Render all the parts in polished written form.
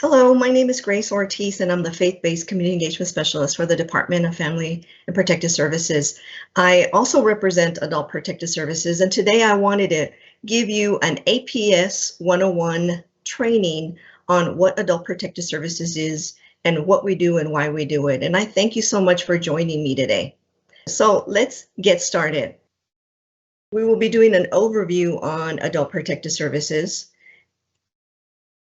Hello, my name is Grace Ortiz, and I'm the Faith-Based Community Engagement Specialist for the Department of Family and Protective Services. I also represent Adult Protective Services, and today I wanted to give you an APS 101 training on what Adult Protective Services is and what we do and why we do it. And I thank you so much for joining me today. So let's get started. We will be doing an overview on Adult Protective Services.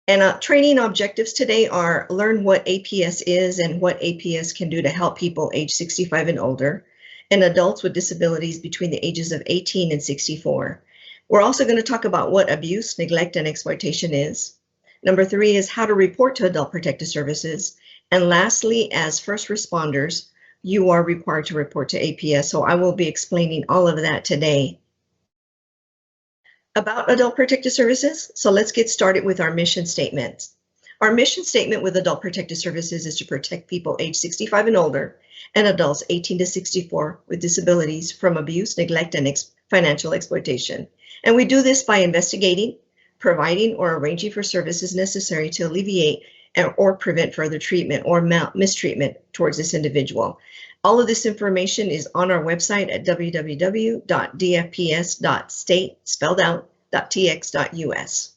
And training objectives today are learn what APS is and what APS can do to help people age 65 and older, and adults with disabilities between the ages of 18 and 64. We're also going to talk about what abuse, neglect, and exploitation is. Number 3 is how to report to Adult Protective Services. And lastly, as first responders, you are required to report to APS. So I will be explaining all of that today. About Adult Protective Services, so let's get started with our mission statement. Our mission statement with Adult Protective Services is to protect people age 65 and older and adults 18 to 64 with disabilities from abuse, neglect, and financial exploitation. And we do this by investigating, providing, or arranging for services necessary to alleviate or prevent further treatment or mistreatment towards this individual. All of this information is on our website at www.dfps.state.tx.us.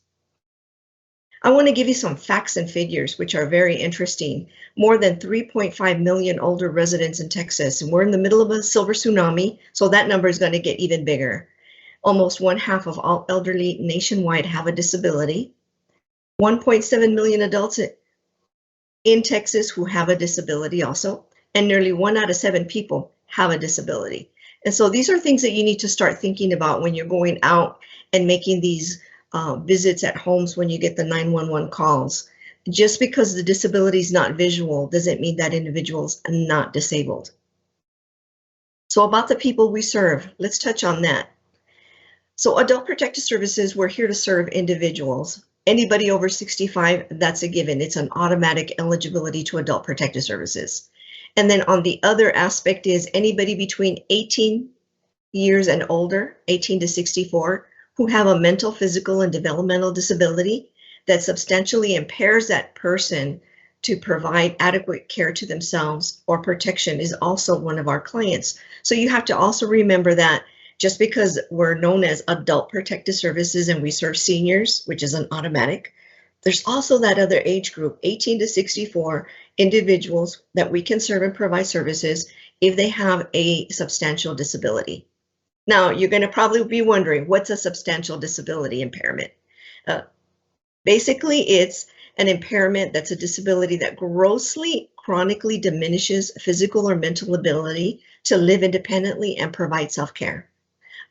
I want to give you some facts and figures which are very interesting. More than 3.5 million older residents in Texas, and we're in the middle of a silver tsunami, so that number is going to get even bigger. Almost 1/2 of all elderly nationwide have a disability. 1.7 million adults in Texas who have a disability also, and nearly 1 out of 7 people have a disability. And so these are things that you need to start thinking about when you're going out and making these visits at homes when you get the 911 calls. Just because the disability is not visual doesn't mean that individual's not disabled. So about the people we serve, let's touch on that. So Adult Protective Services, we're here to serve individuals. Anybody over 65, that's a given. It's an automatic eligibility to Adult Protective Services. And then on the other aspect is anybody between 18 years and older, 18 to 64, who have a mental, physical, and developmental disability that substantially impairs that person to provide adequate care to themselves or protection is also one of our clients. So you have to also remember that just because we're known as Adult Protective Services and we serve seniors, which is an automatic, there's also that other age group, 18 to 64 individuals that we can serve and provide services if they have a substantial disability. Now, you're going to probably be wondering, what's a substantial disability impairment? Basically, it's an impairment that's a disability that grossly, chronically diminishes physical or mental ability to live independently and provide self-care.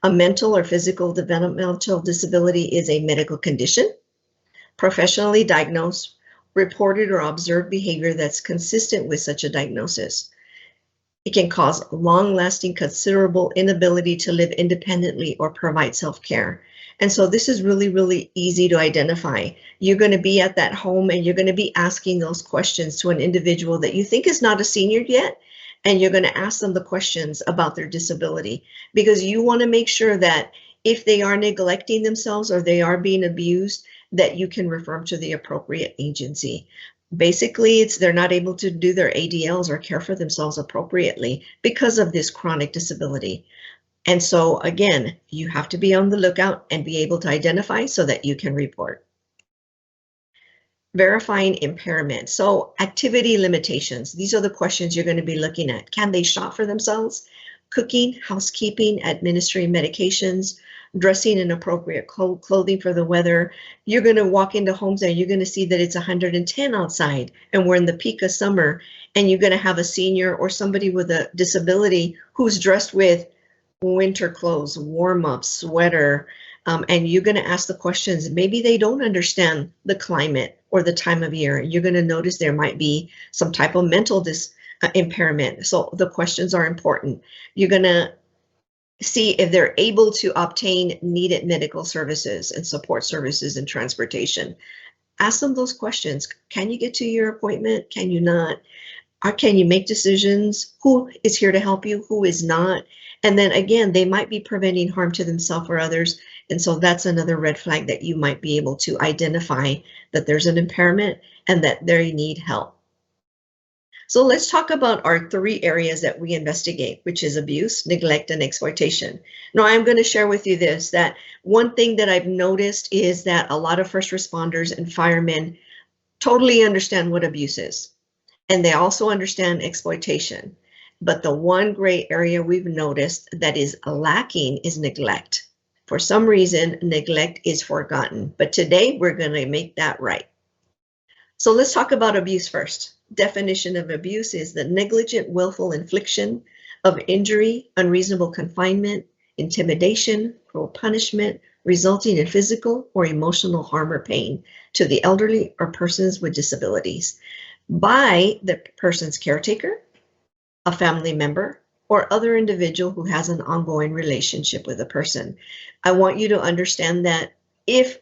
A mental or physical developmental disability is a medical condition, professionally diagnosed, reported, or observed behavior that's consistent with such a diagnosis. It can cause long-lasting, considerable inability to live independently or provide self-care. And so this is really, really easy to identify. You're going to be at that home and you're going to be asking those questions to an individual that you think is not a senior yet, and you're going to ask them the questions about their disability because you want to make sure that if they are neglecting themselves or they are being abused, that you can refer them to the appropriate agency. Basically, it's they're not able to do their ADLs or care for themselves appropriately because of this chronic disability. And so again, you have to be on the lookout and be able to identify so that you can report. Verifying impairment. So activity limitations. These are the questions you're going to be looking at. Can they shop for themselves? Cooking, housekeeping, administering medications, dressing in appropriate clothing for the weather. You're going to walk into homes and you're going to see that it's 110 outside and we're in the peak of summer, and you're going to have a senior or somebody with a disability who's dressed with winter clothes, warm up, sweater, and you're going to ask the questions. Maybe they don't understand the climate or the time of year. You're going to notice there might be some type of mental impairment. So the questions are important. You're going to see if they're able to obtain needed medical services and support services and transportation. Ask them those questions. Can you get to your appointment? Can you not? Or can you make decisions? Who is here to help you? Who is not? And then again, they might be preventing harm to themselves or others. And so that's another red flag that you might be able to identify that there's an impairment and that they need help. So let's talk about our 3 areas that we investigate, which is abuse, neglect, and exploitation. Now, I'm going to share with you this, that one thing that I've noticed is that a lot of first responders and firemen totally understand what abuse is, and they also understand exploitation. But the one gray area we've noticed that is lacking is neglect. For some reason, neglect is forgotten, but today we're going to make that right. So let's talk about abuse first. Definition of abuse is the negligent, willful infliction of injury, unreasonable confinement, intimidation, cruel punishment, resulting in physical or emotional harm or pain to the elderly or persons with disabilities by the person's caretaker, a family member, or other individual who has an ongoing relationship with a person. I want you to understand that if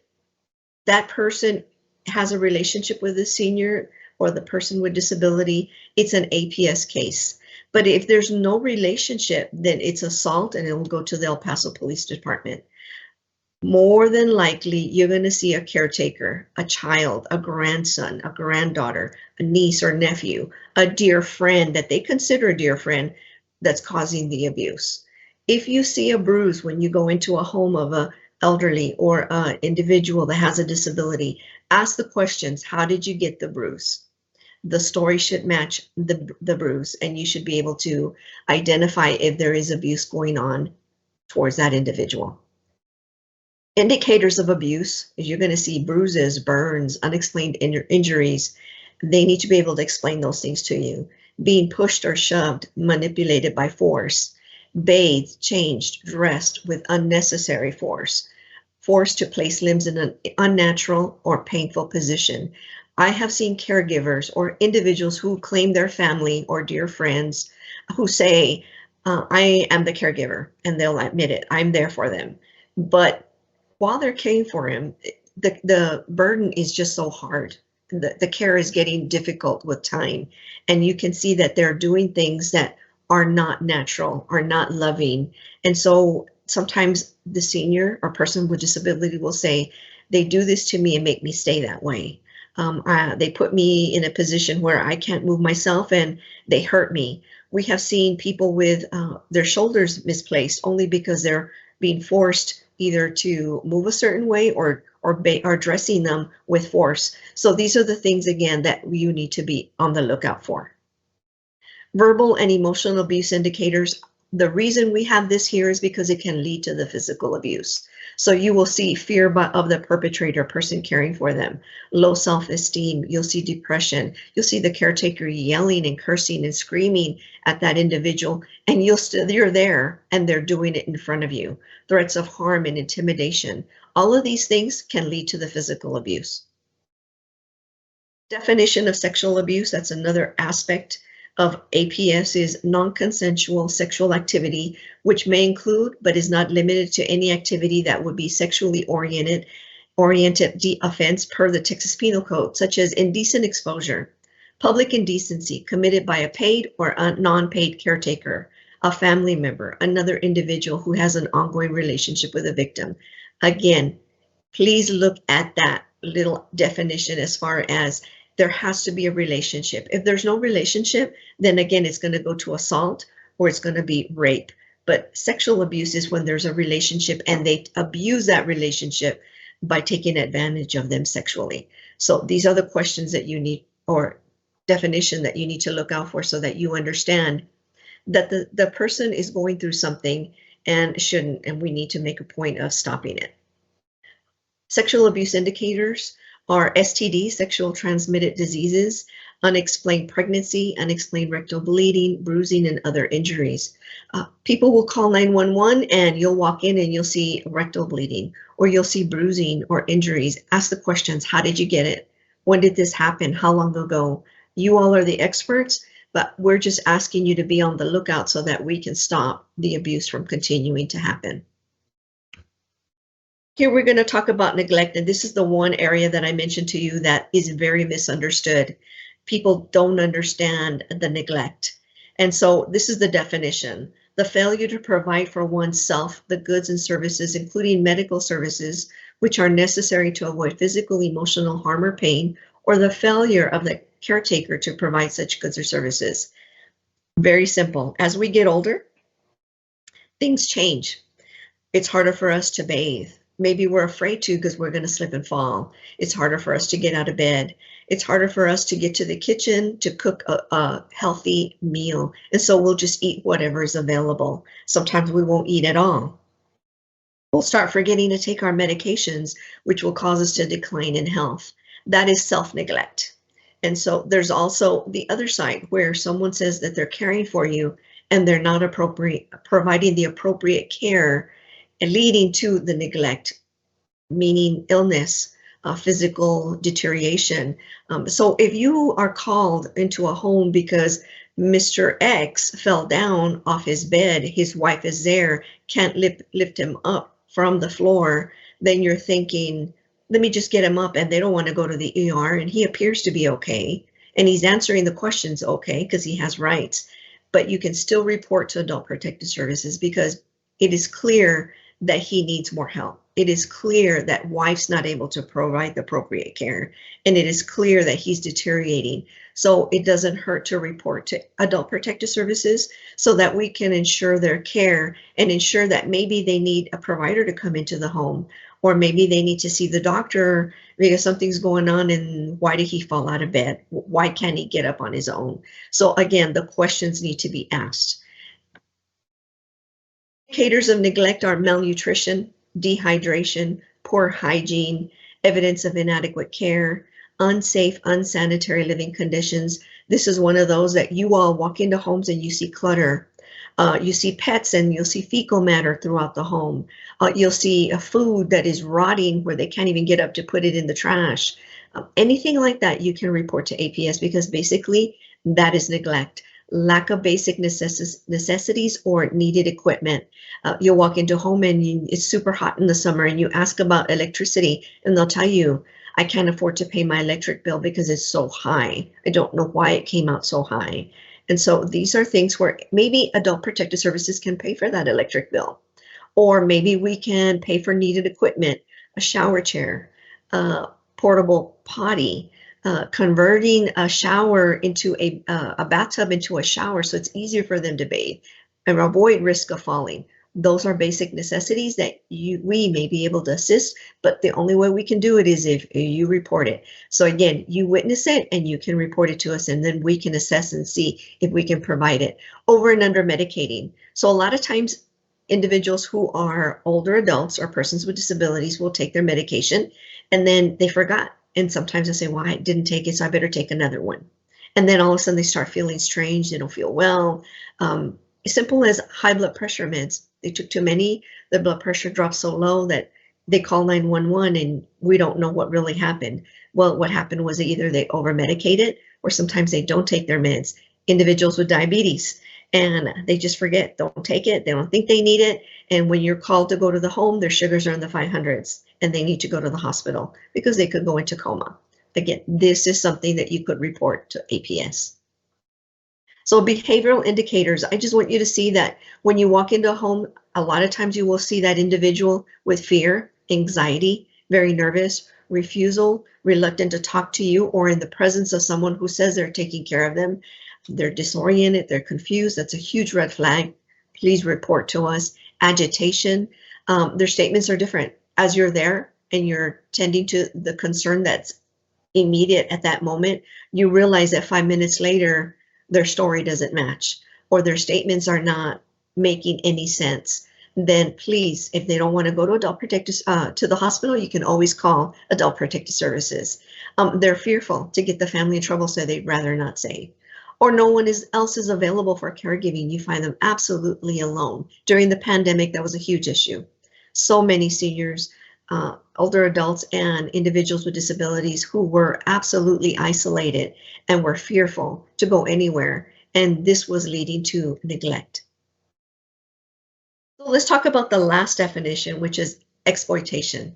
that person has a relationship with the senior or the person with disability, it's an APS case. But if there's no relationship, then it's assault and it will go to the El Paso Police Department. More than likely, you're going to see a caretaker, a child, a grandson, a granddaughter, a niece or nephew, a dear friend that they consider a dear friend that's causing the abuse. If you see a bruise when you go into a home of a elderly or an individual that has a disability, ask the questions, how did you get the bruise? The story should match the bruise, and you should be able to identify if there is abuse going on towards that individual. Indicators of abuse is you're going to see bruises, burns, unexplained injuries. They need to be able to explain those things to you. Being pushed or shoved, manipulated by force, bathed, changed, dressed with unnecessary force, forced to place limbs in an unnatural or painful position. I have seen caregivers or individuals who claim their family or dear friends who say, I am the caregiver, and they'll admit it, I'm there for them. But while they're caring for him, the burden is just so hard. The care is getting difficult with time. And you can see that they're doing things that are not natural, are not loving. And so sometimes the senior or person with disability will say, they do this to me and make me stay that way. They put me in a position where I can't move myself and they hurt me. We have seen people with their shoulders misplaced only because they're being forced either to move a certain way or dressing them with force. So these are the things, again, that you need to be on the lookout for. Verbal and emotional abuse indicators. The reason we have this here is because it can lead to the physical abuse. So you will see fear of the perpetrator, person caring for them, low self-esteem, you'll see depression, you'll see the caretaker yelling and cursing and screaming at that individual, and you're there and they're doing it in front of you. Threats of harm and intimidation. All of these things can lead to the physical abuse. Definition of sexual abuse, that's another aspect of APS, is non-consensual sexual activity, which may include, but is not limited to, any activity that would be sexually oriented offense per the Texas Penal Code, such as indecent exposure, public indecency committed by a paid or non-paid caretaker, a family member, another individual who has an ongoing relationship with a victim. Again, please look at that little definition as far as there has to be a relationship. If there's no relationship, then again, it's going to go to assault or it's going to be rape. But sexual abuse is when there's a relationship and they abuse that relationship by taking advantage of them sexually. So these are the questions that you need, or definition that you need to look out for, so that you understand that the person is going through something and shouldn't, and we need to make a point of stopping it. Sexual abuse indicators are STD, sexual transmitted diseases, unexplained pregnancy, unexplained rectal bleeding, bruising, and other injuries. People will call 911 and you'll walk in and you'll see rectal bleeding, or you'll see bruising or injuries. Ask the questions, how did you get it? When did this happen? How long ago? You all are the experts, but we're just asking you to be on the lookout so that we can stop the abuse from continuing to happen. Here we're going to talk about neglect, and this is the one area that I mentioned to you that is very misunderstood. People don't understand the neglect. And so this is the definition. the failure to provide for oneself the goods and services, including medical services, which are necessary to avoid physical, emotional harm or pain, or the failure of the caretaker to provide such goods or services. Very simple. As we get older, things change. It's harder for us to bathe. Maybe we're afraid to because we're going to slip and fall. It's harder for us to get out of bed. It's harder for us to get to the kitchen to cook a healthy meal. And so we'll just eat whatever is available. Sometimes we won't eat at all. We'll start forgetting to take our medications, which will cause us to decline in health. That is self-neglect. And so there's also the other side where someone says that they're caring for you and they're not providing the appropriate care, and leading to the neglect, meaning illness, physical deterioration. So if you are called into a home because Mr. X fell down off his bed, his wife is there, can't lift him up from the floor, then you're thinking, let me just get him up, and they don't want to go to the ER, and he appears to be okay, and he's answering the questions okay because he has rights, but you can still report to Adult Protective Services because it is clear that he needs more help. It is clear that wife's not able to provide the appropriate care, and it is clear that he's deteriorating. So it doesn't hurt to report to Adult Protective Services so that we can ensure their care and ensure that maybe they need a provider to come into the home, or maybe they need to see the doctor because something's going on, and why did he fall out of bed? Why can't he get up on his own? So again, the questions need to be asked. Indicators of neglect are malnutrition, dehydration, poor hygiene, evidence of inadequate care, unsafe, unsanitary living conditions. This is one of those that you all walk into homes and you see clutter. You see pets and you'll see fecal matter throughout the home. You'll see a food that is rotting where they can't even get up to put it in the trash. Anything like that you can report to APS because basically that is neglect. Lack of basic necessities or needed equipment. You'll walk into a home and it's super hot in the summer and you ask about electricity and they'll tell you, I can't afford to pay my electric bill because it's so high. I don't know why it came out so high. And so these are things where maybe Adult Protective Services can pay for that electric bill. Or maybe we can pay for needed equipment, a shower chair, portable potty, converting a shower into a bathtub into a shower so it's easier for them to bathe and avoid risk of falling. Those are basic necessities that we may be able to assist, but the only way we can do it is if you report it. So again, you witness it and you can report it to us, and then we can assess and see if we can provide it. Over and under medicating. So a lot of times individuals who are older adults or persons with disabilities will take their medication and then they forgot. And sometimes I say, well, I didn't take it, so I better take another one. And then all of a sudden they start feeling strange, they don't feel well. As simple as high blood pressure meds. They took too many, the blood pressure dropped so low that they call 911 and we don't know what really happened. Well, what happened was either they over-medicated or sometimes they don't take their meds. Individuals with diabetes, and they just forget, don't take it, they don't think they need it. And when you're called to go to the home, their sugars are in the 500s and they need to go to the hospital because they could go into coma. Again, this is something that you could report to APS. So behavioral indicators, I just want you to see that when you walk into a home, a lot of times you will see that individual with fear, anxiety, very nervous, refusal, reluctant to talk to you, or in the presence of someone who says they're taking care of them. They're disoriented, they're confused. That's a huge red flag. Please report to us. Agitation, their statements are different. As you're there and you're tending to the concern that's immediate at that moment, you realize that 5 minutes later, their story doesn't match or their statements are not making any sense. Then please, if they don't want to go to Adult Protective to the hospital, you can always call Adult Protective Services. They're fearful to get the family in trouble, so they'd rather not say. Or no one else is available for caregiving. You find them absolutely alone. During the pandemic, that was a huge issue. So many seniors, older adults and individuals with disabilities who were absolutely isolated and were fearful to go anywhere. And this was leading to neglect. So let's talk about the last definition, which is exploitation.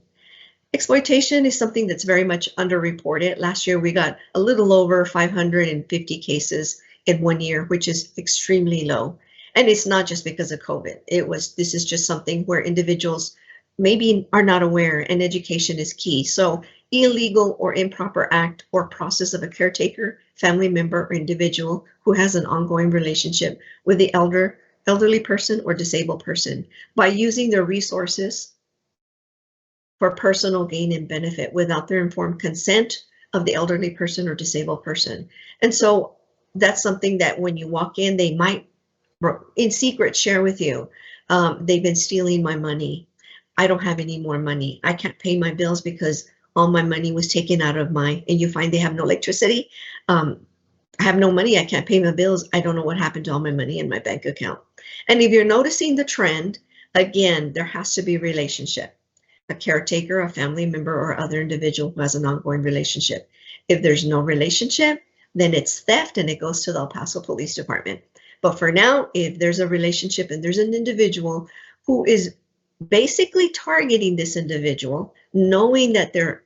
Exploitation is something that's very much underreported. Last year, we got a little over 550 cases in 1 year, which is extremely low. And it's not just because of COVID. This is just something where individuals maybe are not aware, and education is key. So illegal or improper act or process of a caretaker, family member, or individual who has an ongoing relationship with the elderly person or disabled person by using their resources for personal gain and benefit without their informed consent of the elderly person or disabled person. And so that's something that when you walk in, they might in secret share with you. They've been stealing my money. I don't have any more money. I can't pay my bills because all my money was taken out of and you find they have no electricity. I have no money. I can't pay my bills. I don't know what happened to all my money in my bank account. And if you're noticing the trend, again, there has to be a relationship. A caretaker, a family member, or other individual who has an ongoing relationship. If there's no relationship, then it's theft and it goes to the El Paso Police Department. But for now, if there's a relationship and there's an individual who is basically targeting this individual, knowing that they're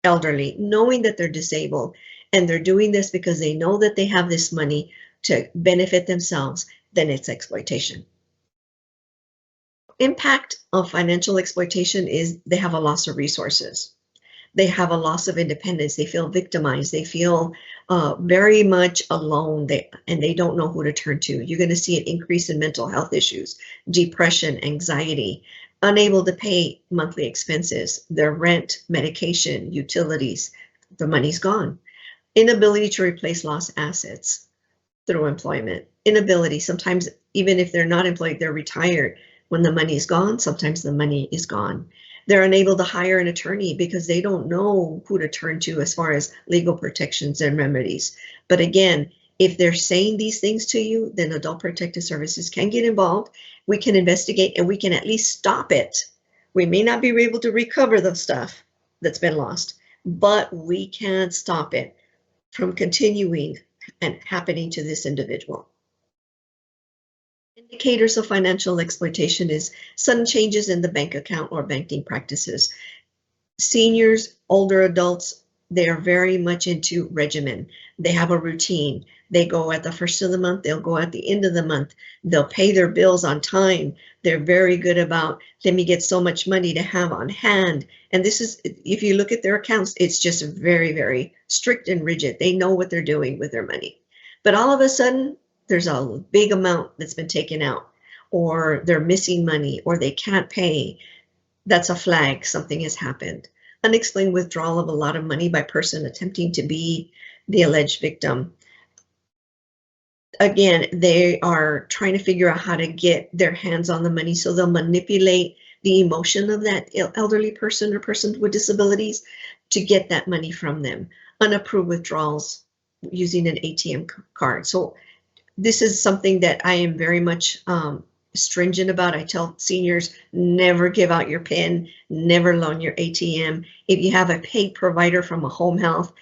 elderly, knowing that they're disabled, and they're doing this because they know that they have this money to benefit themselves, then it's exploitation. Impact of financial exploitation is they have a loss of resources. They have a loss of independence. They feel victimized. They feel very much alone, and they don't know who to turn to. You're going to see an increase in mental health issues, depression, anxiety, unable to pay monthly expenses, their rent, medication, utilities. The money's gone. Inability to replace lost assets through employment. Inability, sometimes even if they're not employed, they're retired. When the money is gone, sometimes the money is gone. They're unable to hire an attorney because they don't know who to turn to as far as legal protections and remedies. But again, if they're saying these things to you, then Adult Protective Services can get involved. We can investigate and we can at least stop it. We may not be able to recover the stuff that's been lost, but we can stop it from continuing and happening to this individual. Indicators of financial exploitation is sudden changes in the bank account or banking practices. Seniors, older adults, they are very much into regimen. They have a routine. They go at the first of the month, they'll go at the end of the month. They'll pay their bills on time. They're very good about, let me get so much money to have on hand. And this is, if you look at their accounts, it's just very, very strict and rigid. They know what they're doing with their money. But all of a sudden, there's a big amount that's been taken out, or they're missing money, or they can't pay. That's a flag, something has happened. Unexplained withdrawal of a lot of money by person attempting to be the alleged victim. Again, they are trying to figure out how to get their hands on the money, so they'll manipulate the emotion of that elderly person or person with disabilities to get that money from them. Unapproved withdrawals using an ATM card. So this is something that I am very much stringent about. I tell seniors, never give out your PIN, never loan your ATM. If you have a paid provider from a home health,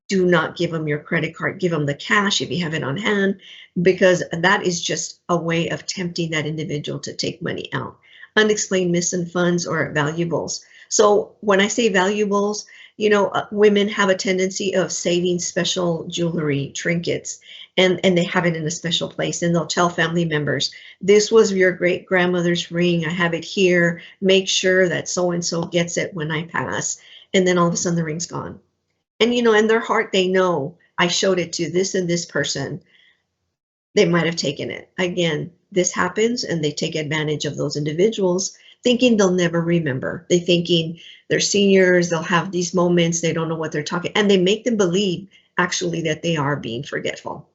do not give them your credit card, give them the cash if you have it on hand, because that is just a way of tempting that individual to take money out. Unexplained missing funds or valuables. So when I say valuables, you know, women have a tendency of saving special jewelry, trinkets, and they have it in a special place, and they'll tell family members, this was your great grandmother's ring, I have it here, make sure that so-and-so gets it when I pass. And then all of a sudden the ring's gone. And, you know, in their heart, they know I showed it to this and this person. They might have taken it. Again, this happens and they take advantage of those individuals thinking they'll never remember. They're thinking they're seniors, they'll have these moments, they don't know what they're talking, and they make them believe actually that they are being forgetful.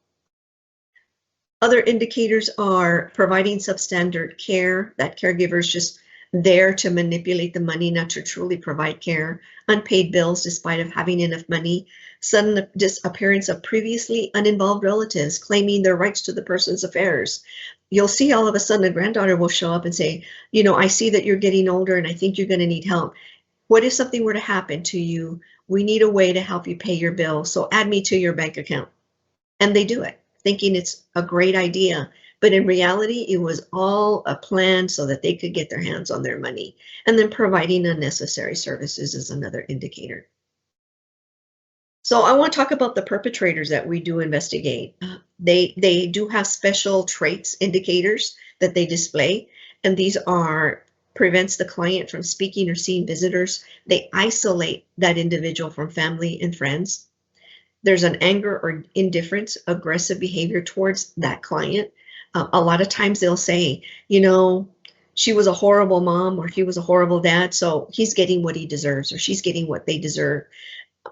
Other indicators are providing substandard care, that caregiver's just there to manipulate the money, not to truly provide care, unpaid bills despite of having enough money, sudden disappearance of previously uninvolved relatives claiming their rights to the person's affairs. You'll see all of a sudden a granddaughter will show up and say, you know, I see that you're getting older and I think you're going to need help. What if something were to happen to you? We need a way to help you pay your bill, so add me to your bank account. And they do it, thinking it's a great idea. But in reality, it was all a plan so that they could get their hands on their money. And then providing unnecessary services is another indicator. So I want to talk about the perpetrators that we do investigate. They do have special traits, indicators that they display, and these are prevents the client from speaking or seeing visitors. They isolate that individual from family and friends. There's an anger or indifference, aggressive behavior towards that client. A lot of times they'll say, you know, she was a horrible mom or he was a horrible dad, so he's getting what he deserves or she's getting what they deserve.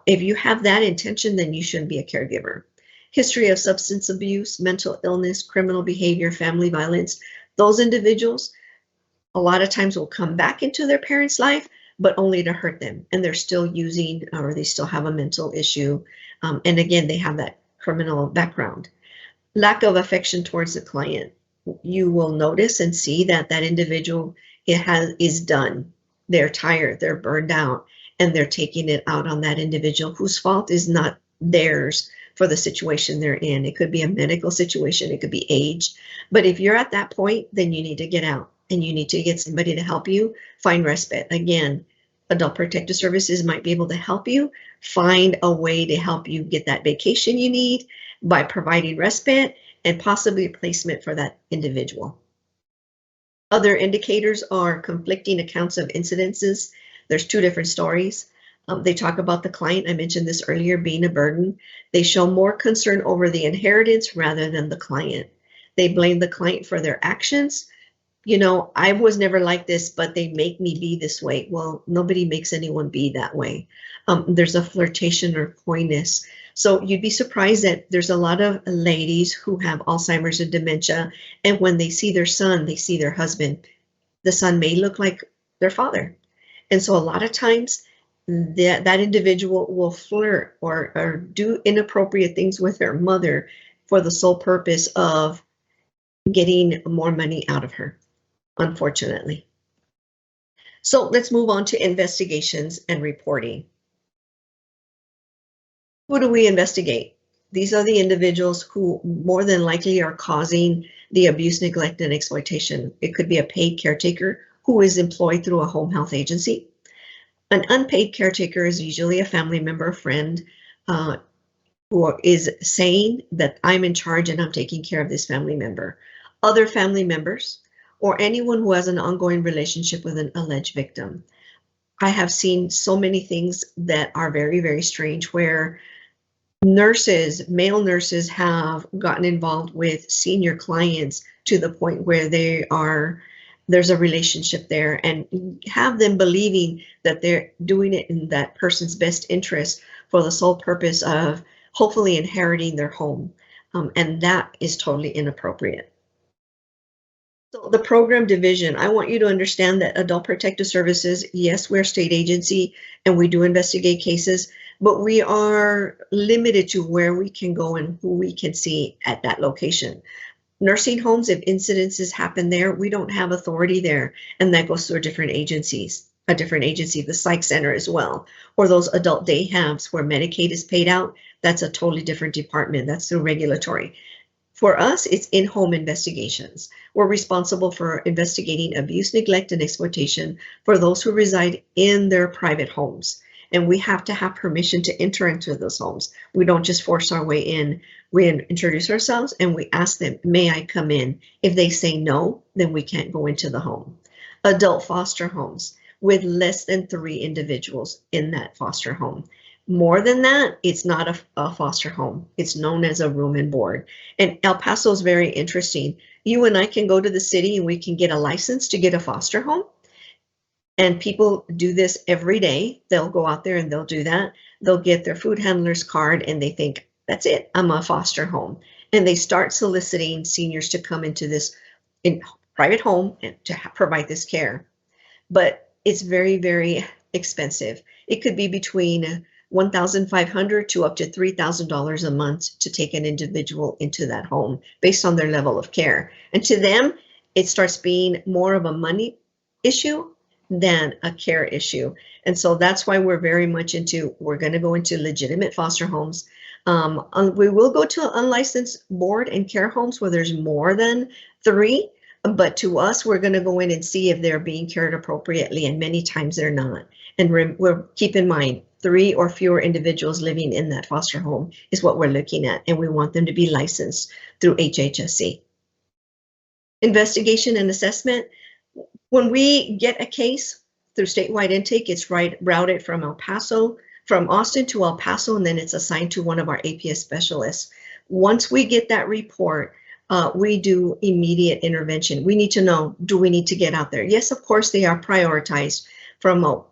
If you have that intention, then you shouldn't be a caregiver. History of substance abuse, mental illness, criminal behavior, family violence. Those individuals a lot of times will come back into their parents' life, but only to hurt them. And they're still using, or they still have a mental issue. And again, they have that criminal background. Lack of affection towards the client. You will notice and see that that individual is done. They're tired, they're burned out, and they're taking it out on that individual whose fault is not theirs for the situation they're in. It could be a medical situation, it could be age. But if you're at that point, then you need to get out and you need to get somebody to help you find respite. Again, Adult Protective Services might be able to help you find a way to help you get that vacation you need by providing respite and possibly placement for that individual. Other indicators are conflicting accounts of incidences. There's two different stories. They talk about the client, I mentioned this earlier, being a burden. They show more concern over the inheritance rather than the client. They blame the client for their actions. You know, I was never like this, but they make me be this way. Well, nobody makes anyone be that way. There's a flirtation or coyness. So you'd be surprised that there's a lot of ladies who have Alzheimer's and dementia, and when they see their son, they see their husband. The son may look like their father. And so a lot of times that individual will flirt or do inappropriate things with their mother for the sole purpose of getting more money out of her, unfortunately. So let's move on to investigations and reporting. Who do we investigate? These are the individuals who more than likely are causing the abuse, neglect, and exploitation. It could be a paid caretaker who is employed through a home health agency. An unpaid caretaker is usually a family member or friend who is saying that I'm in charge and I'm taking care of this family member. Other family members or anyone who has an ongoing relationship with an alleged victim. I have seen so many things that are very, very strange where nurses, male nurses have gotten involved with senior clients to the point where there's a relationship there and have them believing that they're doing it in that person's best interest for the sole purpose of hopefully inheriting their home. And that is totally inappropriate. So the program division, I want you to understand that Adult Protective Services, yes, we're a state agency and we do investigate cases, but we are limited to where we can go and who we can see at that location. Nursing homes, if incidences happen there, we don't have authority there, and that goes through different agencies, the psych center as well, or those adult day hubs where Medicaid is paid out, that's a totally different department, that's through regulatory. For us, it's in-home investigations. We're responsible for investigating abuse, neglect, and exploitation for those who reside in their private homes. And we have to have permission to enter into those homes. We don't just force our way in. We introduce ourselves and we ask them, may I come in? If they say no, then we can't go into the home. Adult foster homes with less than 3 individuals in that foster home. More than that, it's not a foster home. It's known as a room and board. And El Paso is very interesting. You and I can go to the city and we can get a license to get a foster home. And people do this every day. They'll go out there and they'll do that. They'll get their food handler's card and they think, that's it, I'm a foster home. And they start soliciting seniors to come into this private home and to provide this care. But it's very, very expensive. It could be between $1,500 to up to $3,000 a month to take an individual into that home based on their level of care. And to them, it starts being more of a money issue than a care issue. And so that's why we're very much we're going to go into legitimate foster homes. We will go to an unlicensed board and care homes where there's more than 3. But to us, we're going to go in and see if they're being cared appropriately, and many times they're not. And we'll keep in mind, 3 or fewer individuals living in that foster home is what we're looking at, and we want them to be licensed through HHSC. Investigation and assessment. When we get a case through statewide intake, it's routed from Austin to El Paso, and then it's assigned to one of our APS specialists. Once we get that report, we do immediate intervention. We need to know, do we need to get out there? Yes, of course, they are prioritized from a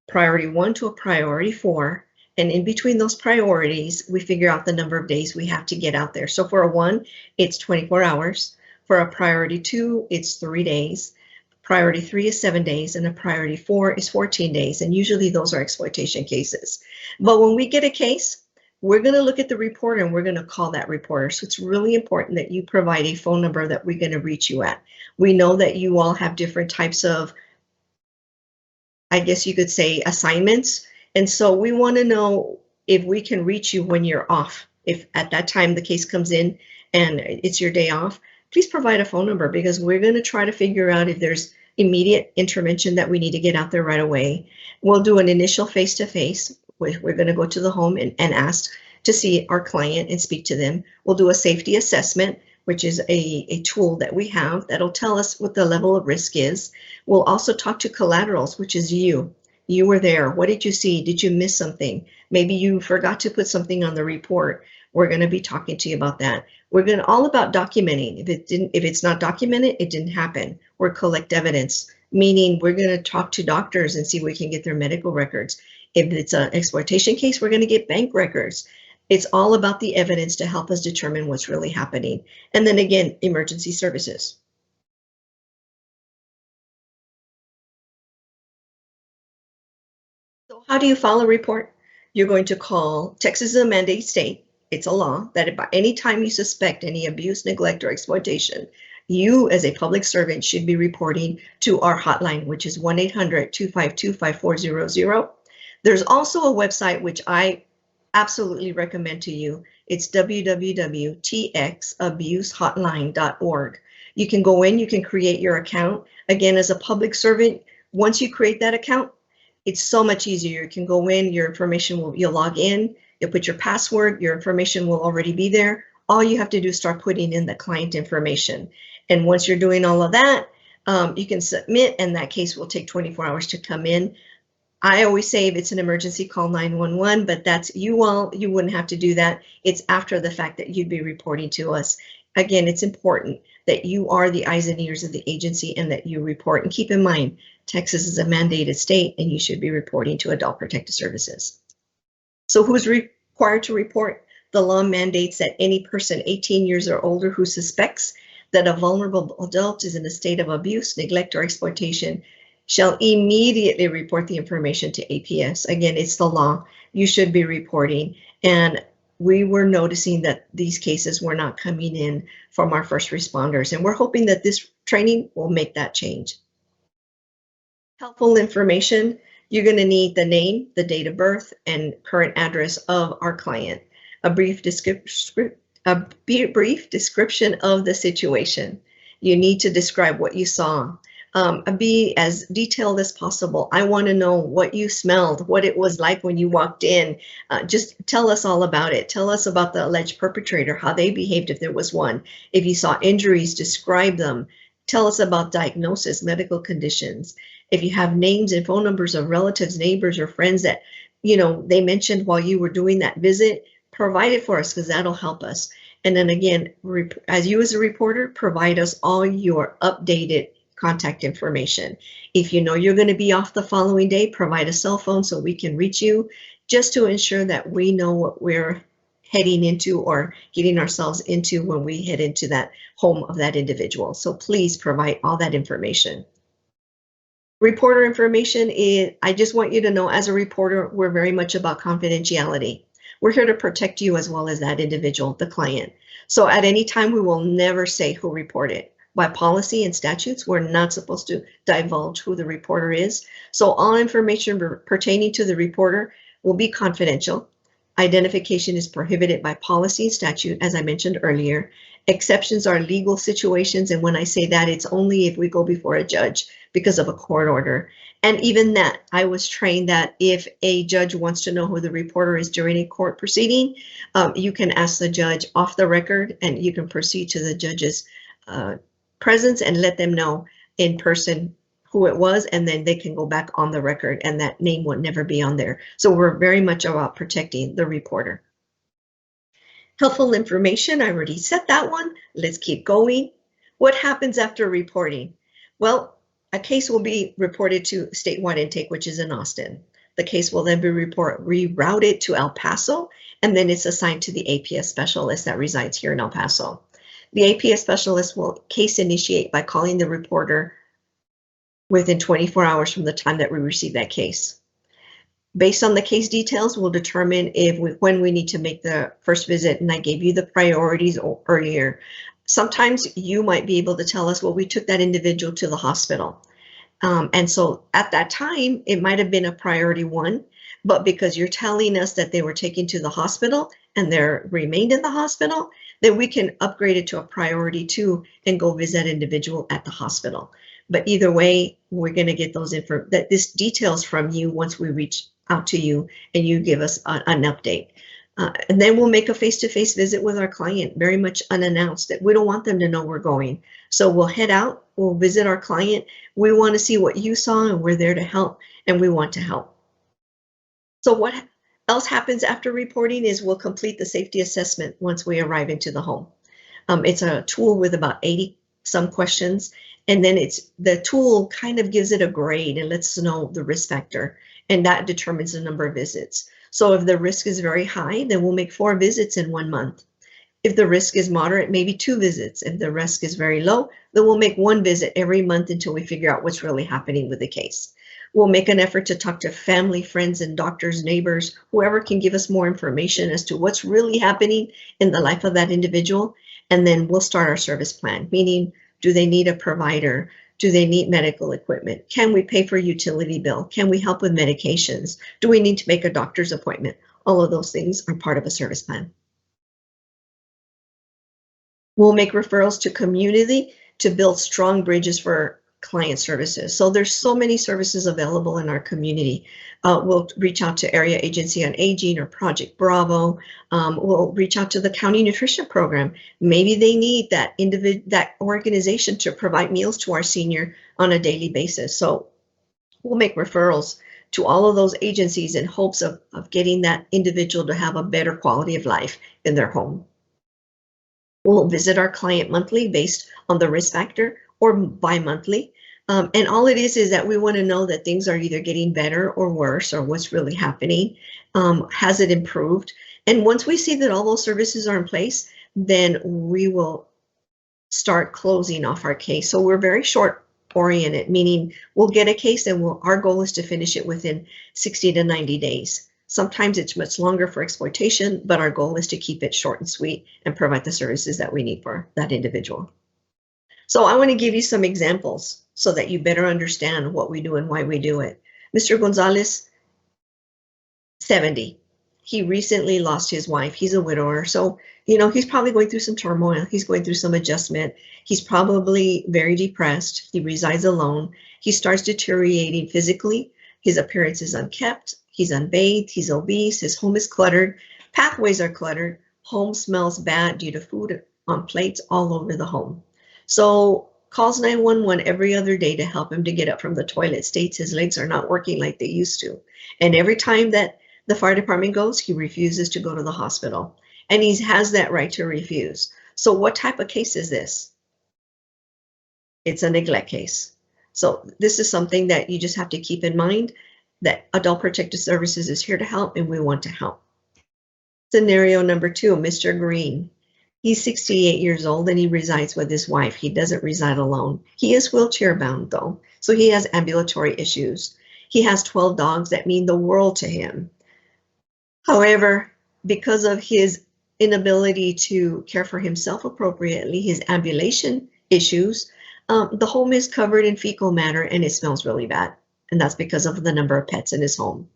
priority 1 to a priority 4. And in between those priorities, we figure out the number of days we have to get out there. So for a 1, it's 24 hours. For a priority 2, it's 3 days. Priority 3 is 7 days, and a priority 4 is 14 days. And usually those are exploitation cases. But when we get a case, we're going to look at the reporter and we're going to call that reporter. So it's really important that you provide a phone number that we're going to reach you at. We know that you all have different types of, I guess you could say, assignments. And so we want to know if we can reach you when you're off. If at that time the case comes in and it's your day off, please provide a phone number, because we're going to try to figure out if there's immediate intervention that we need to get out there right away. We'll do an initial face-to-face. We're going to go to the home and ask to see our client and speak to them. We'll do a safety assessment, which is a tool that we have that'll tell us what the level of risk is. We'll also talk to collaterals, which is you. You were there. What did you see? Did you miss something? Maybe you forgot to put something on the report. We're going to be talking to you about that. We're going to all about documenting. If it's not documented, it didn't happen. We're collect evidence, meaning we're going to talk to doctors and see if we can get their medical records. If it's an exploitation case, we're going to get bank records. It's all about the evidence to help us determine what's really happening. And then again, emergency services. So how do you file a report? You're going to call, Texas is a mandate state. It's a law that by any time you suspect any abuse, neglect, or exploitation, you as a public servant should be reporting to our hotline, which is 1-800-252-5400. There's also a website which I absolutely recommend to you. It's www.txabusehotline.org. You can go in, you can create your account. Again, as a public servant, once you create that account, it's so much easier. You can go in, your information you'll log in, you'll put your password, your information will already be there. All you have to do is start putting in the client information. And once you're doing all of that, you can submit, and that case will take 24 hours to come in. I always say if it's an emergency, call 911, but that's you wouldn't have to do that. It's after the fact that you'd be reporting to us. Again, it's important that you are the eyes and ears of the agency and that you report. And keep in mind, Texas is a mandated state and you should be reporting to Adult Protective Services. So who's required to report? The law mandates that any person 18 years or older who suspects that a vulnerable adult is in a state of abuse, neglect, or exploitation shall immediately report the information to APS. Again, it's the law. You should be reporting. And we were noticing that these cases were not coming in from our first responders. And we're hoping that this training will make that change. Helpful information. You're going to need the name, the date of birth, and current address of our client. A brief description of the situation. You need to describe what you saw. Be as detailed as possible. I want to know what you smelled, what it was like when you walked in. Just tell us all about it. Tell us about the alleged perpetrator, how they behaved if there was one. If you saw injuries, describe them. Tell us about diagnosis, medical conditions. If you have names and phone numbers of relatives, neighbors, or friends that they mentioned while you were doing that visit, provide it for us because that'll help us. And then again, as a reporter, provide us all your updated contact information. If you know you're going to be off the following day, provide a cell phone so we can reach you, just to ensure that we know what we're heading into or getting ourselves into when we head into that home of that individual. So please provide all that information. Reporter information is, I just want you to know, as a reporter, we're very much about confidentiality. We're here to protect you as well as that individual, the client. So at any time, we will never say who reported. By policy and statutes, we're not supposed to divulge who the reporter is. So all information pertaining to the reporter will be confidential. Identification is prohibited by policy and statute, as I mentioned earlier. Exceptions are legal situations, and when I say that, it's only if we go before a judge, because of a court order. And even that, I was trained that if a judge wants to know who the reporter is during a court proceeding, you can ask the judge off the record, and you can proceed to the judge's presence and let them know in person who it was, and then they can go back on the record and that name would never be on there. So we're very much about protecting the reporter. Helpful information, I already said that one. Let's keep going. What happens after reporting? Well, a case will be reported to statewide intake, which is in Austin. The case will then be rerouted to El Paso, and then it's assigned to the APS specialist that resides here in El Paso. The APS specialist will case initiate by calling the reporter within 24 hours from the time that we receive that case. Based on the case details, we'll determine when we need to make the first visit, and I gave you the priorities earlier. Sometimes you might be able to tell us, well, we took that individual to the hospital. And so at that time, it might have been a priority 1, but because you're telling us that they were taken to the hospital and they remained in the hospital, then we can upgrade it to a priority 2 and go visit that individual at the hospital. But either way, we're going to get this details from you once we reach out to you and you give us an update. And then we'll make a face-to-face visit with our client, very much unannounced, that we don't want them to know we're going. So we'll head out, we'll visit our client. We want to see what you saw, and we're there to help, and we want to help. So what else happens after reporting is we'll complete the safety assessment once we arrive into the home. It's a tool with about 80 some questions, and then the tool kind of gives it a grade and lets us know the risk factor, and that determines the number of visits. So if the risk is very high, then we'll make 4 visits in 1 month. If the risk is moderate, maybe 2 visits. If the risk is very low, then we'll make 1 visit every month until we figure out what's really happening with the case. We'll make an effort to talk to family, friends, and doctors, neighbors, whoever can give us more information as to what's really happening in the life of that individual. And then we'll start our service plan, meaning, do they need a provider? Do they need medical equipment? Can we pay for a utility bill? Can we help with medications? Do we need to make a doctor's appointment? All of those things are part of a service plan. We'll make referrals to community to build strong bridges for client services. So there's so many services available in our community. We'll reach out to Area Agency on Aging or Project Bravo. We'll reach out to the county nutrition program. Maybe they need that organization to provide meals to our senior on a daily basis. So we'll make referrals to all of those agencies in hopes of getting that individual to have a better quality of life in their home. We'll visit our client monthly based on the risk factor or bi-monthly. And all it is that we want to know that things are either getting better or worse, or what's really happening. Has it improved? And once we see that all those services are in place, then we will start closing off our case. So we're very short oriented, meaning we'll get a case and our goal is to finish it within 60 to 90 days. Sometimes it's much longer for exploitation, but our goal is to keep it short and sweet and provide the services that we need for that individual. So I want to give you some examples so that you better understand what we do and why we do it. Mr. Gonzalez, 70. He recently lost his wife. He's a widower. So, he's probably going through some turmoil. He's going through some adjustment. He's probably very depressed. He resides alone. He starts deteriorating physically. His appearance is unkempt. He's unbathed. He's obese. His home is cluttered. Pathways are cluttered. Home smells bad due to food on plates all over the home. So calls 911 every other day to help him to get up from the toilet, states his legs are not working like they used to. And every time that the fire department goes, he refuses to go to the hospital. And he has that right to refuse. So what type of case is this? It's a neglect case. So this is something that you just have to keep in mind, that Adult Protective Services is here to help, and we want to help. Scenario number 2, Mr. Green. He's 68 years old and he resides with his wife. He doesn't reside alone. He is wheelchair bound though, so he has ambulatory issues. He has 12 dogs that mean the world to him. However, because of his inability to care for himself appropriately, his ambulation issues, the home is covered in fecal matter and it smells really bad. And that's because of the number of pets in his home.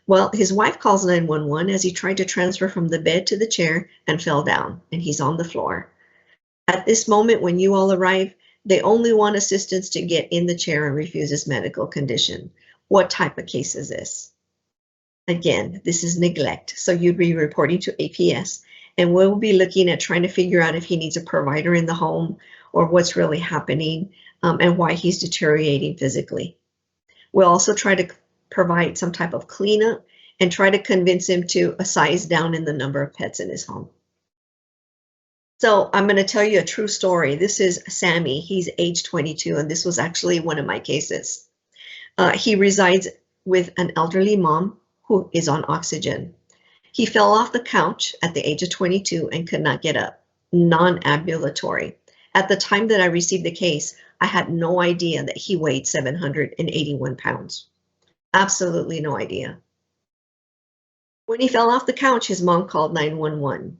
Well, his wife calls 911 as he tried to transfer from the bed to the chair and fell down, and he's on the floor. At this moment, when you all arrive, They only want assistance to get in the chair and refuses medical condition. What type of case is this? Again, this is neglect. So you'd be reporting to APS, and we'll be looking at trying to figure out if he needs a provider in the home or what's really happening, and why he's deteriorating physically. We'll also try to provide some type of cleanup and try to convince him to size down in the number of pets in his home. So I'm going to tell you a true story. This is Sammy. He's age 22, and this was actually one of my cases. He resides with an elderly mom who is on oxygen. He fell off the couch at the age of 22 and could not get up, non-ambulatory. At the time that I received the case, I had no idea that he weighed 781 pounds. Absolutely no idea. When he fell off the couch, his mom called 911.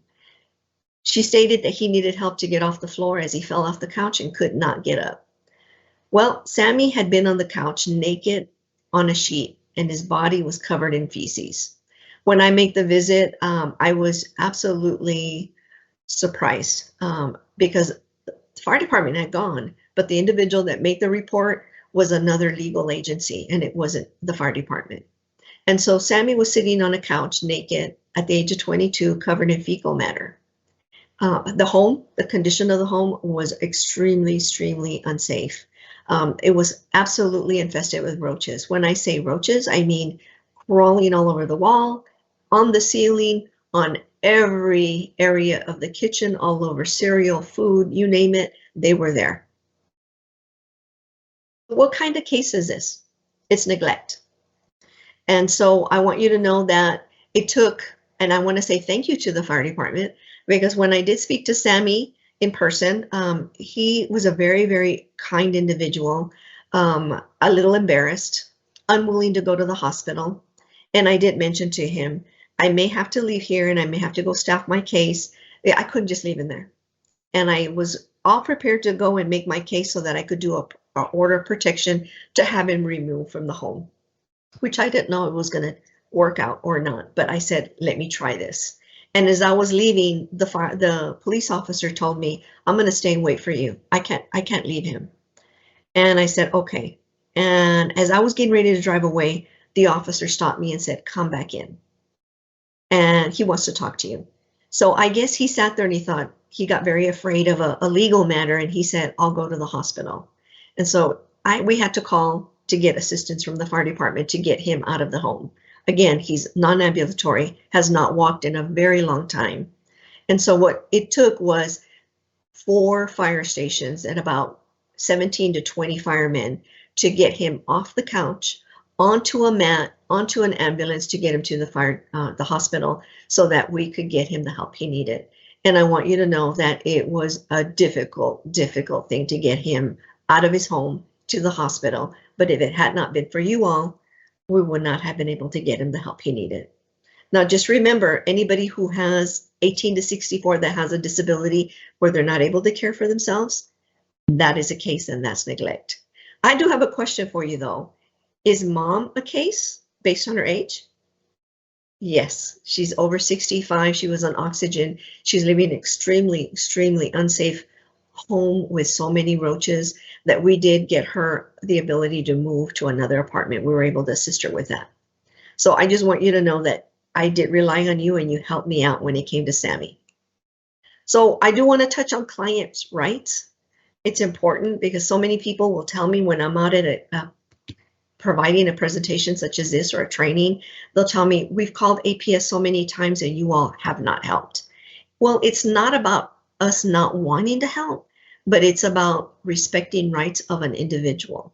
She stated that he needed help to get off the floor as he fell off the couch and could not get up. Well, Sammy had been on the couch naked on a sheet, and his body was covered in feces. When I made the visit, I was absolutely surprised because the fire department had gone, but the individual that made the report was another legal agency, and it wasn't the fire department. And so Sammy was sitting on a couch naked at the age of 22, covered in fecal matter. The condition of the home was extremely unsafe. It was absolutely infested with roaches. When I say roaches, I mean crawling all over the wall, on the ceiling, on every area of the kitchen, all over cereal, food, you name it, they were there. What kind of case is this? It's neglect. And so I want you to know that it took, and I want to say thank you to the fire department, because when I did speak to Sammy in person, he was a very kind individual, a little embarrassed, unwilling to go to the hospital. And I did mention to him, I may have to leave here and I may have to go staff my case. I couldn't just leave him there. And I was all prepared to go and make my case so that I could do a order of protection to have him removed from the home, which I didn't know it was going to work out or not. But I said, let me try this. And as I was leaving, the police officer told me, I'm going to stay and wait for you. I can't leave him. And I said, okay. And as I was getting ready to drive away, the officer stopped me and said, come back in. And he wants to talk to you. So I guess he sat there and he thought, he got very afraid of a legal matter. And he said, I'll go to the hospital. And so we had to call to get assistance from the fire department to get him out of the home. Again, he's non-ambulatory, has not walked in a very long time. And so what it took was 4 fire stations and about 17 to 20 firemen to get him off the couch, onto a mat, onto an ambulance to get him to the hospital so that we could get him the help he needed. And I want you to know that it was a difficult thing to get him out of his home to the hospital. But if it had not been for you all, we would not have been able to get him the help he needed. Now, just remember, anybody who has 18 to 64 that has a disability where they're not able to care for themselves, that is a case, and that's neglect. I do have a question for you, though. Is mom a case based on her age? Yes, she's over 65. She was on oxygen. She's living in extremely unsafe home with so many roaches that we did get her the ability to move to another apartment. We were able to assist her with that. So I just want you to know that I did rely on you and you helped me out when it came to Sammy. So I do want to touch on clients' rights. It's important because so many people will tell me when I'm out at providing a presentation such as this or a training, they'll tell me, we've called APS so many times and you all have not helped. Well, it's not about us not wanting to help, but it's about respecting rights of an individual.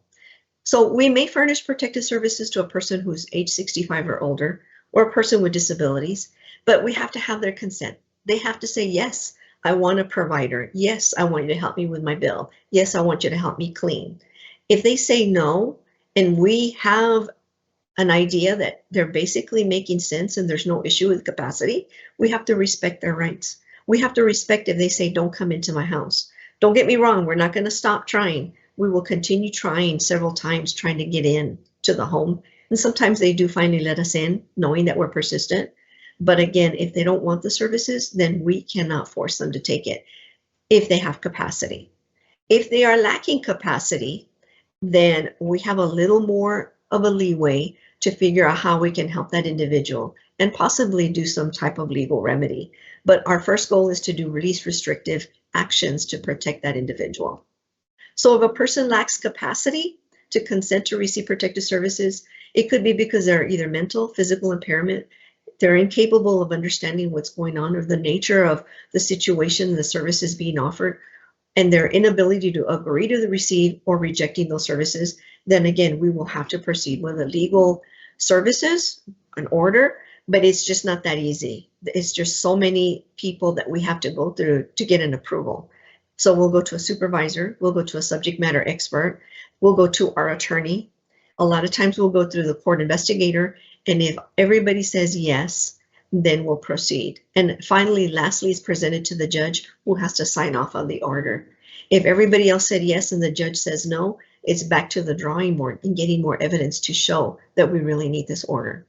So we may furnish protective services to a person who's age 65 or older, or a person with disabilities, but we have to have their consent. They have to say, yes, I want a provider. Yes, I want you to help me with my bill. Yes, I want you to help me clean. If they say no, and we have an idea that they're basically making sense and there's no issue with capacity, we have to respect their rights. We have to respect if they say, don't come into my house. Don't get me wrong, we're not going to stop trying. We will continue trying several times, trying to get in to the home. And sometimes they do finally let us in, knowing that we're persistent. But again, if they don't want the services, then we cannot force them to take it if they have capacity. If they are lacking capacity, then we have a little more of a leeway to figure out how we can help that individual and possibly do some type of legal remedy. But our first goal is to do least restrictive actions to protect that individual. So if a person lacks capacity to consent to receive protective services, it could be because they're either mental, physical impairment, they're incapable of understanding what's going on or the nature of the situation, the services being offered, and their inability to agree to the receive or rejecting those services, then again, we will have to proceed with a legal services, an order, but it's just not that easy. It's just so many people that we have to go through to get an approval. So we'll go to a supervisor, we'll go to a subject matter expert, we'll go to our attorney. A lot of times we'll go through the court investigator, and if everybody says yes, then we'll proceed. And finally, lastly, it's presented to the judge who has to sign off on the order. If everybody else said yes and the judge says no, it's back to the drawing board and getting more evidence to show that we really need this order.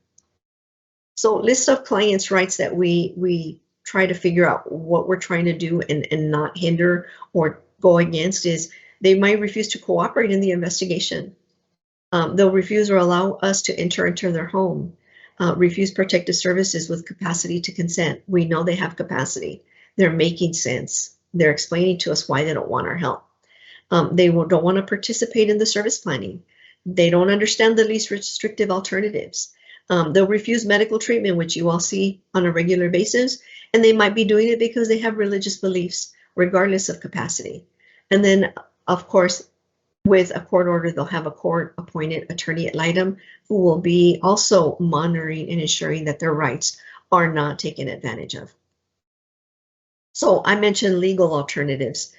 So list of clients' rights that we try to figure out what we're trying to do and not hinder or go against is they might refuse to cooperate in the investigation. They'll refuse or allow us to enter into their home. Refuse protective services with capacity to consent. We know they have capacity. They're making sense. They're explaining to us why they don't want our help. They don't want to participate in the service planning. They don't understand the least restrictive alternatives. They'll refuse medical treatment, which you all see on a regular basis, and they might be doing it because they have religious beliefs, regardless of capacity. And then, of course, with a court order, they'll have a court-appointed attorney ad litem who will be also monitoring and ensuring that their rights are not taken advantage of. So I mentioned legal alternatives.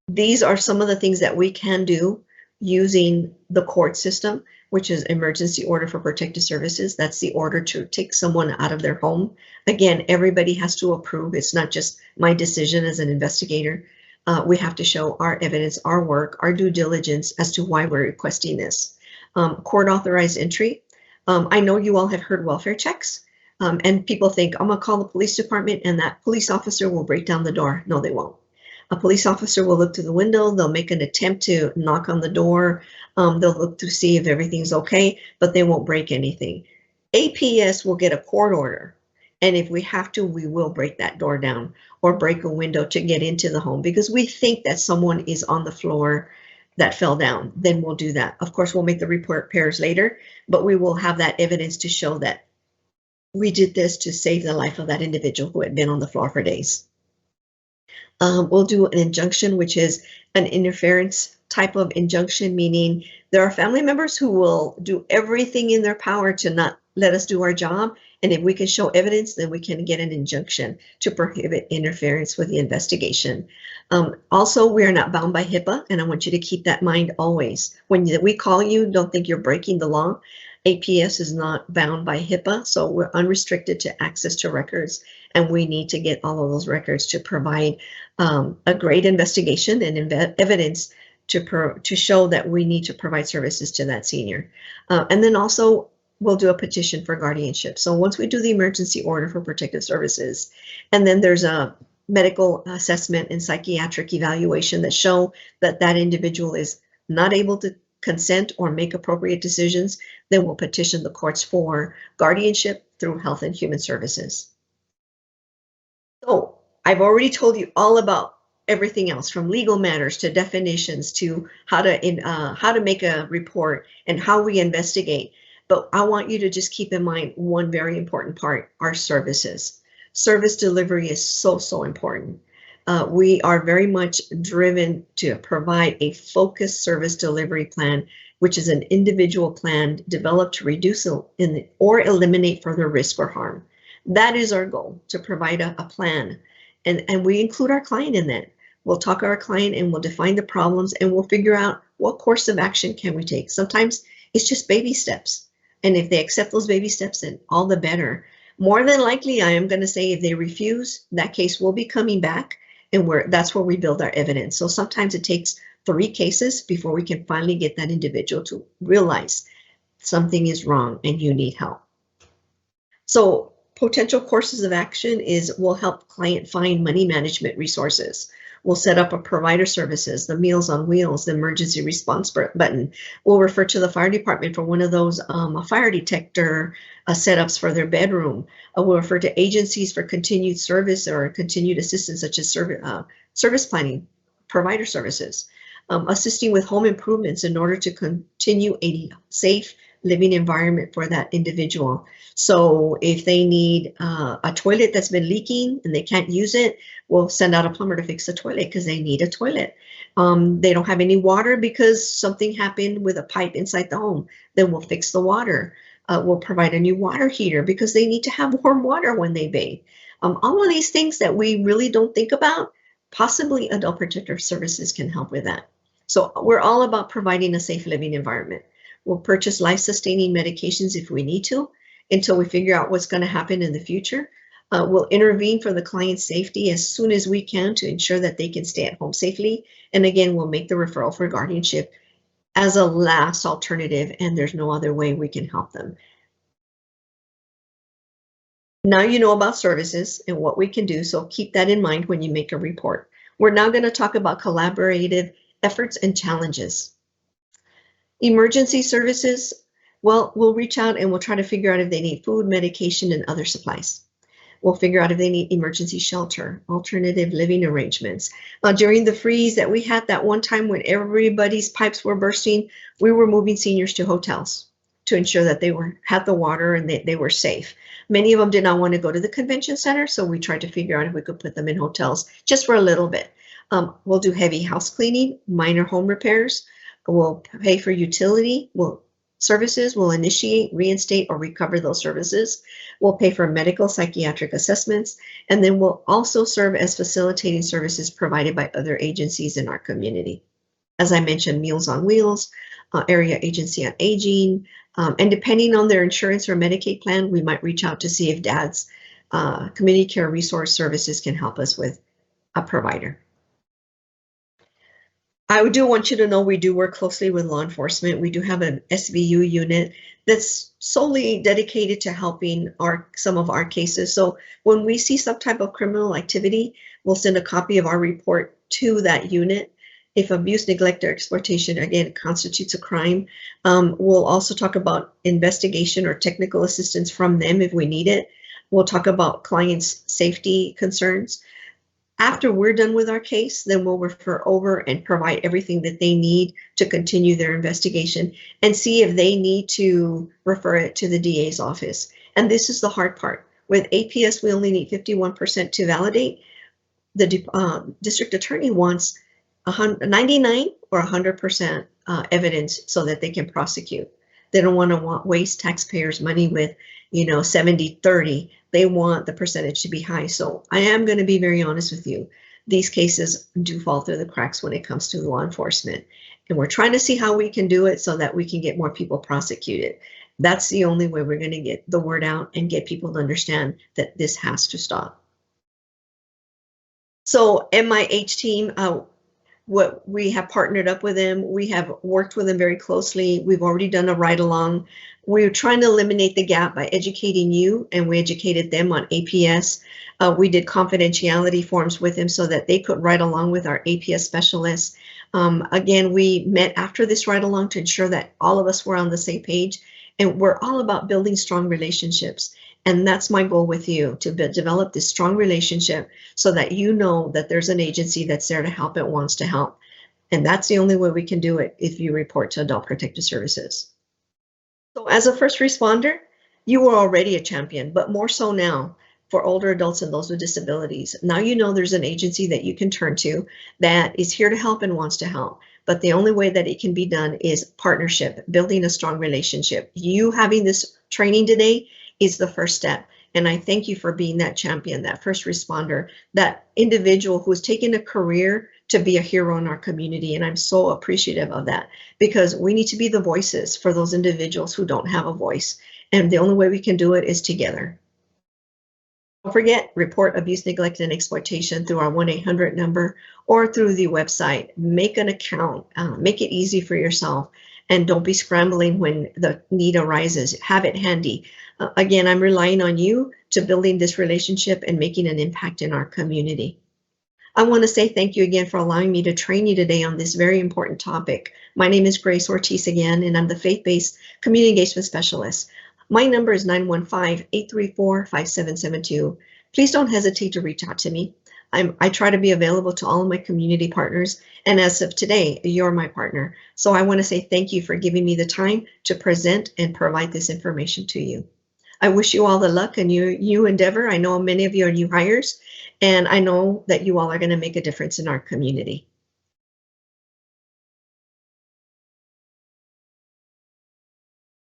These are some of the things that we can do using the court system, which is emergency order for protective services. That's the order to take someone out of their home. Again, everybody has to approve. It's not just my decision as an investigator. We have to show our evidence, our work, our due diligence as to why we're requesting this. Court authorized entry. I know you all have heard welfare checks, and people think, I'm gonna call the police department and that police officer will break down the door. No, they won't. A police officer will look through the window, they'll make an attempt to knock on the door, they'll look to see if everything's okay, but they won't break anything. APS will get a court order, and if we have to, we will break that door down or break a window to get into the home because we think that someone is on the floor that fell down. Then we'll do that. Of course, we'll make the repairs later, but we will have that evidence to show that we did this to save the life of that individual who had been on the floor for days. We'll do an injunction, which is an interference type of injunction, meaning there are family members who will do everything in their power to not let us do our job. And if we can show evidence, then we can get an injunction to prohibit interference with the investigation. Also, we are not bound by HIPAA, and I want you to keep that in mind always. When we call you, don't think you're breaking the law. APS is not bound by HIPAA, so we're unrestricted to access to records, and we need to get all of those records to provide a great investigation and evidence to show that we need to provide services to that senior. And then also, we'll do a petition for guardianship. So once we do the emergency order for protective services, and then there's a medical assessment and psychiatric evaluation that show that that individual is not able to consent or make appropriate decisions, then we'll petition the courts for guardianship through Health and Human Services. So I've already told you all about everything else, from legal matters to definitions to how to make a report and how we investigate. But I want you to just keep in mind one very important part, our services. Service delivery is so important. We are very much driven to provide a focused service delivery plan, which is an individual plan developed to reduce or eliminate further risk or harm. That is our goal, to provide a plan. And we include our client in that. We'll talk to our client and we'll define the problems and we'll figure out what course of action can we take. Sometimes it's just baby steps. And if they accept those baby steps, then all the better. More than likely, I am going to say if they refuse, that case will be coming back, and that's where we build our evidence. So sometimes it takes 3 cases before we can finally get that individual to realize something is wrong and you need help. So potential courses of action is we'll help client find money management resources. We'll set up a provider services, the Meals on Wheels, the emergency response button. We'll refer to the fire department for one of those a fire detector setups for their bedroom. We'll refer to agencies for continued service or continued assistance, such as service planning, provider services, assisting with home improvements in order to continue a safe living environment for that individual. So if they need a toilet that's been leaking and they can't use it, we'll send out a plumber to fix the toilet because they need a toilet. They don't have any water because something happened with a pipe inside the home, then we'll fix the water. We'll provide a new water heater because they need to have warm water when they bathe. All of these things that we really don't think about, possibly Adult Protective Services can help with that. So we're all about providing a safe living environment. We'll purchase life-sustaining medications if we need to until we figure out what's going to happen in the future. We'll intervene for the client's safety as soon as we can to ensure that they can stay at home safely. And again, we'll make the referral for guardianship as a last alternative, and there's no other way we can help them. Now you know about services and what we can do, so keep that in mind when you make a report. We're now going to talk about collaborative efforts and challenges. Emergency services, well, we'll reach out and we'll try to figure out if they need food, medication, and other supplies. We'll figure out if they need emergency shelter, alternative living arrangements. During the freeze that we had that one time when everybody's pipes were bursting, we were moving seniors to hotels to ensure that they had the water and they were safe. Many of them did not want to go to the convention center, so we tried to figure out if we could put them in hotels just for a little bit. We'll do heavy house cleaning, minor home repairs. We'll pay for utility services. We'll initiate, reinstate, or recover those services. We'll pay for medical psychiatric assessments, and then we'll also serve as facilitating services provided by other agencies in our community. As I mentioned, Meals on Wheels, Area Agency on Aging, and depending on their insurance or Medicaid plan, we might reach out to see if DAD's community care resource services can help us with a provider. I do want you to know we do work closely with law enforcement. We do have an SVU unit that's solely dedicated to helping some of our cases. So when we see some type of criminal activity, we'll send a copy of our report to that unit. If abuse, neglect, or exploitation, again, constitutes a crime, we'll also talk about investigation or technical assistance from them if we need it. We'll talk about clients' safety concerns. After we're done with our case, then we'll refer over and provide everything that they need to continue their investigation and see if they need to refer it to the DA's office. And this is the hard part. With APS, we only need 51% to validate. The district attorney wants 99 or 100% evidence so that they can prosecute. They don't want to waste taxpayers' money with, 70-30. They want the percentage to be high. So I am going to be very honest with you. These cases do fall through the cracks when it comes to law enforcement. And we're trying to see how we can do it so that we can get more people prosecuted. That's the only way we're going to get the word out and get people to understand that this has to stop. So MIH team, what we have partnered up with them. We have worked with them very closely. We've already done a ride along. We're trying to eliminate the gap by educating you, and we educated them on APS. We did confidentiality forms with them so that they could ride along with our APS specialists. Again, we met after this ride along to ensure that all of us were on the same page, and we're all about building strong relationships. And that's my goal with you, to develop this strong relationship so that you know that there's an agency that's there to help and wants to help. And that's the only way we can do it if you report to Adult Protective Services. So as a first responder, you were already a champion, but more so now for older adults and those with disabilities. Now you know there's an agency that you can turn to that is here to help and wants to help. But the only way that it can be done is partnership, building a strong relationship. You having this training today is the first step. And I thank you for being that champion, that first responder, that individual who's taken a career to be a hero in our community. And I'm so appreciative of that, because we need to be the voices for those individuals who don't have a voice. And the only way we can do it is together. Don't forget, report abuse, neglect, and exploitation through our 1-800 number or through the website. Make an account, make it easy for yourself, and don't be scrambling when the need arises. Have it handy. Again, I'm relying on you to building this relationship and making an impact in our community. I want to say thank you again for allowing me to train you today on this very important topic. My name is Grace Ortiz again, and I'm the Faith-Based Community Engagement Specialist. My number is 915-834-5772. Please don't hesitate to reach out to me. I try to be available to all of my community partners, and as of today, you're my partner. So I want to say thank you for giving me the time to present and provide this information to you. I wish you all the luck in your endeavor. I know many of you are new hires, and I know that you all are going to make a difference in our community.